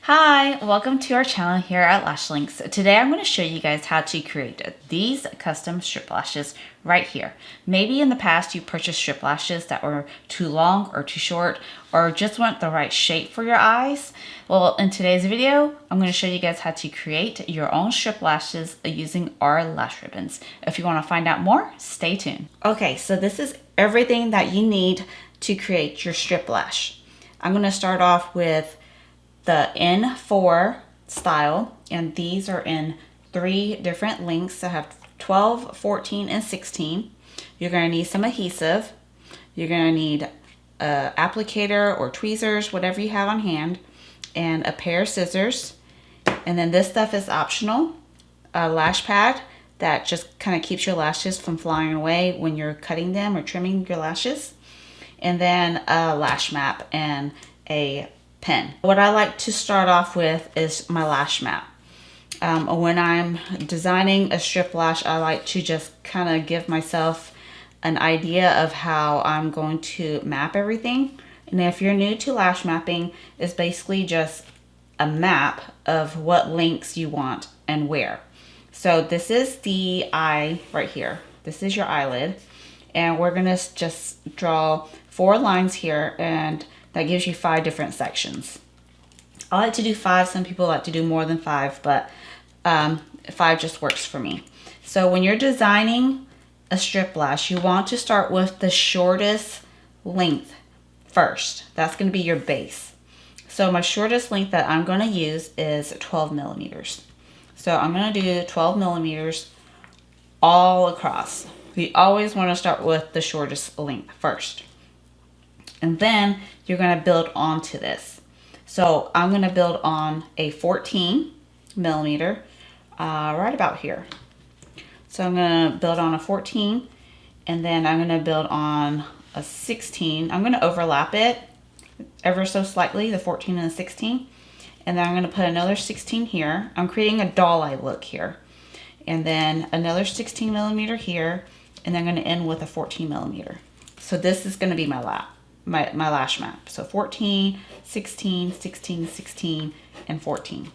Hi, welcome to our channel here at LashLinx. Today I'm going to show you guys how to create these custom strip lashes right here. Maybe in the past you purchased strip lashes that were too long or too short or just weren't the right shape for your eyes. Well, in today's video, I'm going to show you guys how to create your own strip lashes using our lash ribbons. If you want to find out more, stay tuned. Okay, so this is everything that you need to create your strip lash. I'm going to start off with the N4 style, and these are in 3 different lengths. I have 12, 14, and 16. You're going to need some adhesive. You're going to need an applicator or tweezers, whatever you have on hand, and a pair of scissors. And then this stuff is optional. A lash pad that just kind of keeps your lashes from flying away when you're cutting them or trimming your lashes. And then a lash map and a pen. What I like to start off with is my lash map. When I'm designing a strip lash, I like to just kind of give myself an idea of how I'm going to map everything. And if you're new to lash mapping, it's basically just a map of what lengths you want and where. So this is the eye right here. This is your eyelid. And we're going to just draw 4 lines here, and that gives you 5 different sections. I like to do 5. Some people like to do more than 5, but 5 just works for me. So when you're designing a strip lash, you want to start with the shortest length first. That's going to be your base. So my shortest length that I'm going to use is 12 millimeters. So I'm going to do 12 millimeters all across. We always want to start with the shortest length first. And then you're going to build onto this. So I'm going to build on a 14 millimeter right about here. So I'm going to build on a 14, and then I'm going to build on a 16. I'm going to overlap it ever so slightly, the 14 and the 16. And then I'm going to put another 16 here. I'm creating a doll eye look here. And then another 16 millimeter here. And then I'm going to end with a 14 millimeter. So this is going to be my lash map. So 14, 16, 16, 16, and 14.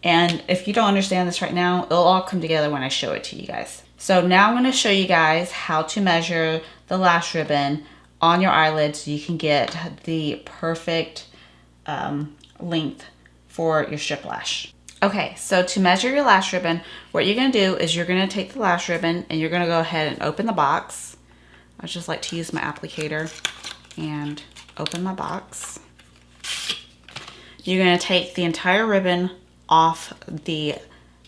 And if you don't understand this right now, it'll all come together when I show it to you guys. So now I'm going to show you guys how to measure the lash ribbon on your eyelid so you can get the perfect length for your strip lash. Okay, so to measure your lash ribbon, what you're going to do is you're going to take the lash ribbon and you're going to go ahead and open the box. I just like to use my applicator and open my box. You're going to take the entire ribbon off the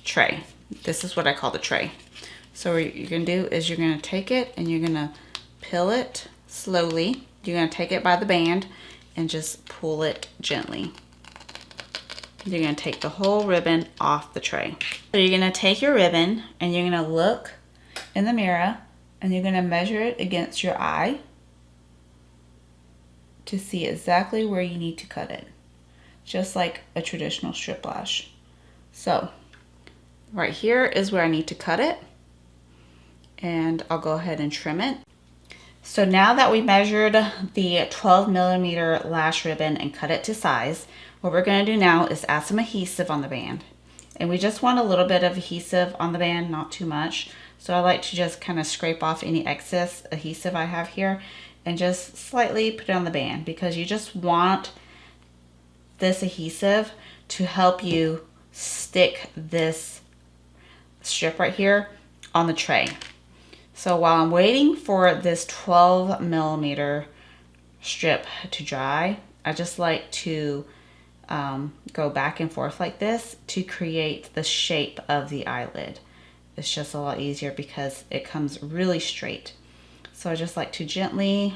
tray. This is what I call the tray. So what you're going to do is you're going to take it and you're going to peel it slowly. You're going to take it by the band and just pull it gently. You're going to take the whole ribbon off the tray. So you're going to take your ribbon and you're going to look in the mirror and you're going to measure it against your eye to see exactly where you need to cut it, just like a traditional strip lash. So right here is where I need to cut it, and I'll go ahead and trim it. So now that we measured the 12 millimeter lash ribbon and cut it to size, what we're going to do now is add some adhesive on the band. And we just want a little bit of adhesive on the band, not too much. So I like to just kind of scrape off any excess adhesive I have here and just slightly put it on the band, because you just want this adhesive to help you stick this strip right here on the tray. So while I'm waiting for this 12 millimeter strip to dry, I just like to go back and forth like this to create the shape of the eyelid. It's just a lot easier because it comes really straight. So I just like to gently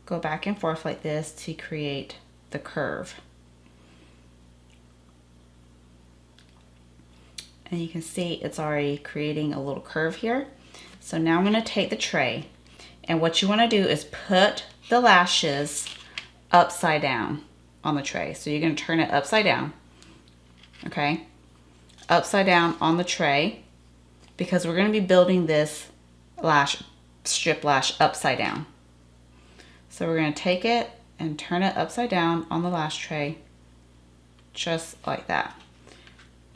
go back and forth like this to create the curve. And you can see it's already creating a little curve here. So now I'm going to take the tray, and what you want to do is put the lashes upside down on the tray. So you're going to turn it upside down, okay? Upside down on the tray, because we're going to be building this strip lash upside down. So we're going to take it and turn it upside down on the lash tray just like that.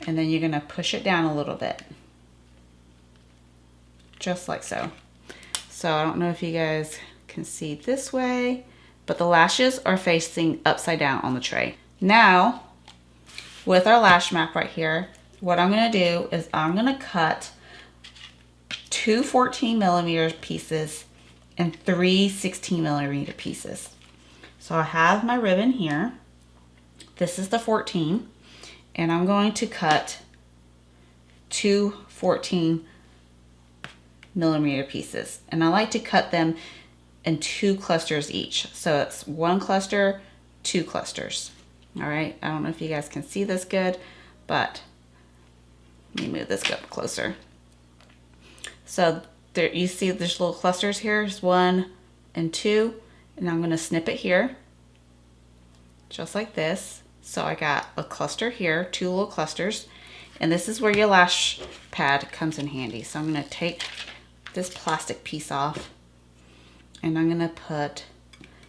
And then you're gonna push it down a little bit, just like so. So I don't know if you guys can see this way, but the lashes are facing upside down on the tray. Now, with our lash map right here, what I'm gonna do is I'm gonna cut 2 14mm pieces and 3 16mm pieces. So I have my ribbon here. This is the 14, and I'm going to cut 2 14mm pieces. And I like to cut them in 2 clusters each. So it's 1 cluster, 2 clusters. All right, I don't know if you guys can see this good, but let me move this up closer. So there, you see there's little clusters here. There's 1 and 2, and I'm gonna snip it here, just like this. So I got a cluster here, 2 little clusters, and this is where your lash pad comes in handy. So I'm gonna take this plastic piece off, and I'm gonna put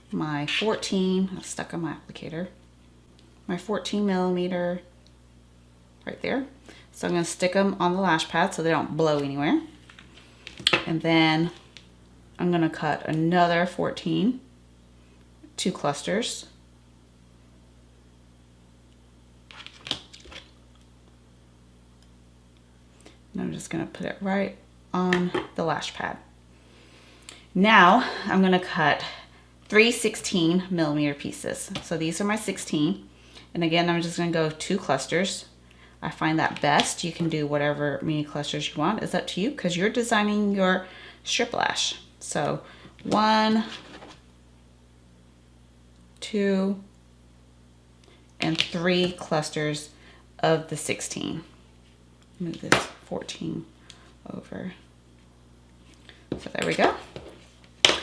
my 14, stuck on my applicator, my 14mm right there. So I'm gonna stick them on the lash pad so they don't blow anywhere. And then I'm gonna cut another 14, 2 clusters. And I'm just gonna put it right on the lash pad. Now I'm gonna cut 3 16mm pieces. So these are my 16. And again, I'm just gonna go 2 clusters. I find that best. You can do whatever mini clusters you want. It's up to you because you're designing your strip lash. So 1, 2, and 3 clusters of the 16. Move this 14 over. So there we go.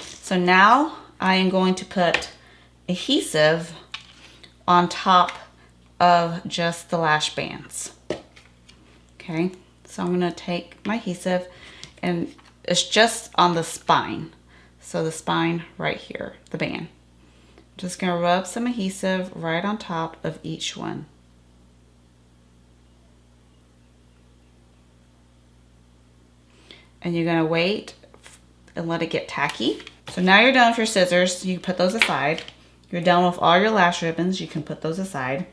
So now I am going to put adhesive on top of just the lash bands. Okay, so I'm gonna take my adhesive, and it's just on the spine. So the spine right here, the band. Just gonna rub some adhesive right on top of each one. And you're gonna wait and let it get tacky. So now you're done with your scissors. You can put those aside. You're done with all your lash ribbons. You can put those aside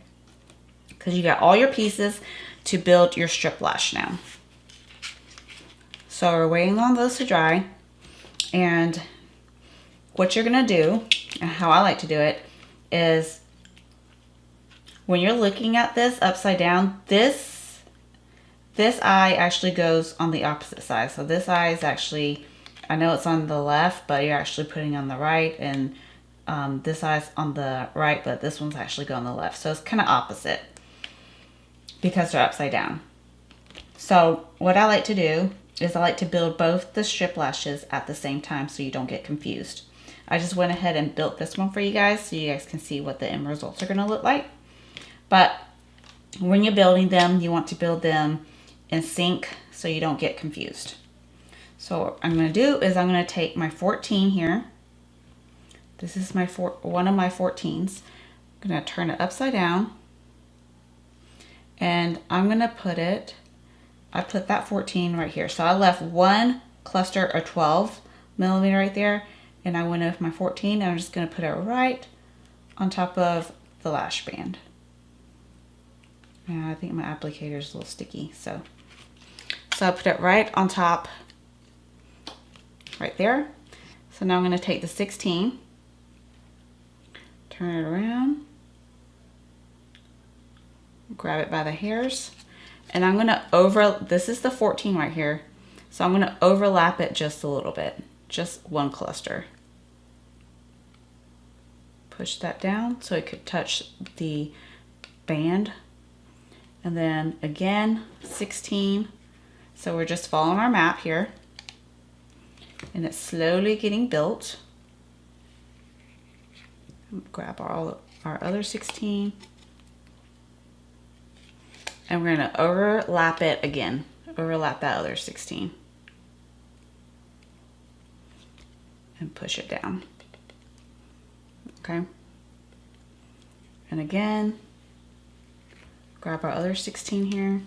because you got all your pieces to build your strip lash now. So we're waiting on those to dry. And what you're gonna do, and how I like to do it, is when you're looking at this upside down, this eye actually goes on the opposite side. So this eye is actually, I know it's on the left, but you're actually putting on the right, and this eye's on the right, but this one's actually going on the left. So it's kind of opposite because they're upside down. So what I like to do is I like to build both the strip lashes at the same time so you don't get confused. I just went ahead and built this one for you guys so you guys can see what the end results are going to look like. But when you're building them, you want to build them in sync so you don't get confused. So what I'm going to do is I'm going to take my 14 here. This is my one of my 14s. I'm going to turn it upside down. And I'm going to put it, I put that 14 right here. So I left 1 cluster of 12mm right there. And I went with my 14 and I'm just going to put it right on top of the lash band. And I think my applicator is a little sticky. So I put it right on top, right there. So now I'm going to take the 16, turn it around, grab it by the hairs, and I'm going to this is the 14 right here. So I'm going to overlap it just a little bit, just 1 cluster. Push that down so it could touch the band. And then again, 16. So we're just following our map here. And it's slowly getting built. Grab our other 16. And we're going to overlap it again. Overlap that other 16. And push it down. Okay. And again, grab our other 16 here.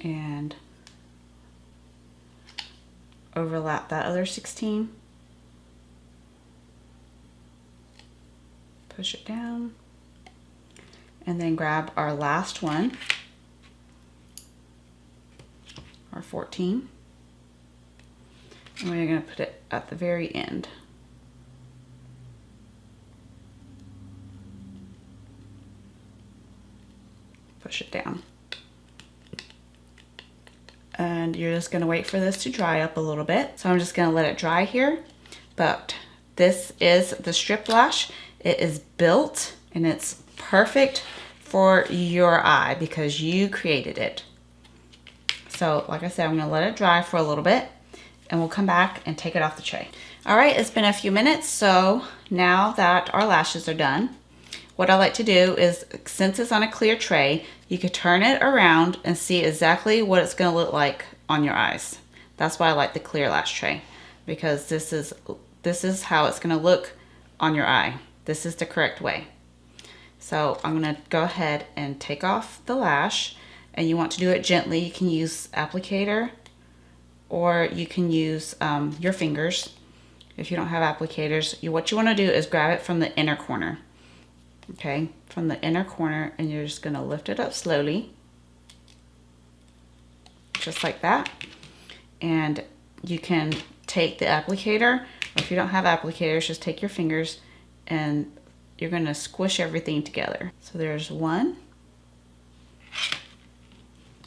And overlap that other 16. Push it down. And then grab our last one, our 14. And we're going to put it at the very end. Push it down. And you're just going to wait for this to dry up a little bit. So I'm just going to let it dry here. But this is the strip lash. It is built and it's perfect for your eye because you created it. So like I said, I'm going to let it dry for a little bit and we'll come back and take it off the tray. All right, it's been a few minutes. So now that our lashes are done, what I like to do is, since it's on a clear tray, you can turn it around and see exactly what it's going to look like on your eyes. That's why I like the clear lash tray, because this is how it's going to look on your eye. This is the correct way. So I'm going to go ahead and take off the lash, and you want to do it gently. You can use applicator or you can use your fingers. If you don't have applicators, what you want to do is grab it from the inner corner. Okay, from the inner corner, and you're just going to lift it up slowly, just like that. And you can take the applicator, or if you don't have applicators, just take your fingers and you're going to squish everything together. So there's one,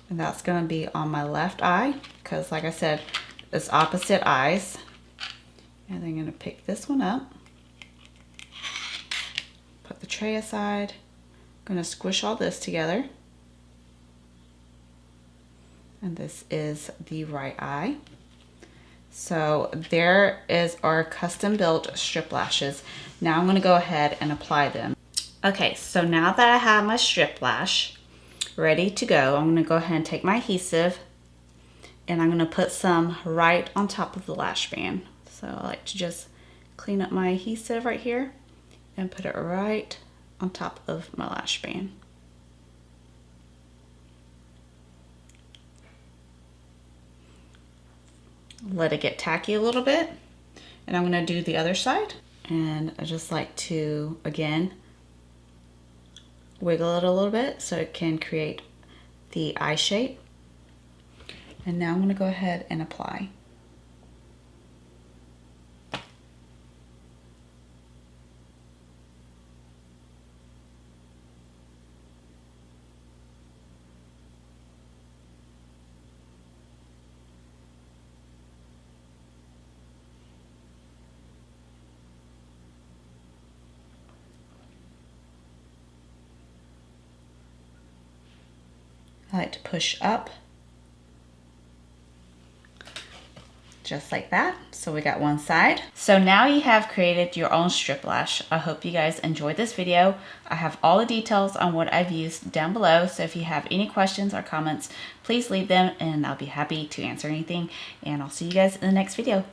and that's going to be on my left eye, because like I said, it's opposite eyes. And then I'm going to pick this one up, put the tray aside. I'm going to squish all this together. And this is the right eye. So there is our custom built strip lashes. Now I'm going to go ahead and apply them. Okay, so now that I have my strip lash ready to go, I'm going to go ahead and take my adhesive and I'm going to put some right on top of the lash band. So I like to just clean up my adhesive right here and put it right on top of my lash band. Let it get tacky a little bit, and I'm going to do the other side. And I just like to, again, wiggle it a little bit so it can create the eye shape. And now I'm going to go ahead and apply. I like to push up, just like that. So we got one side. So now you have created your own strip lash. I hope you guys enjoyed this video. I have all the details on what I've used down below. So if you have any questions or comments, please leave them and I'll be happy to answer anything. And I'll see you guys in the next video.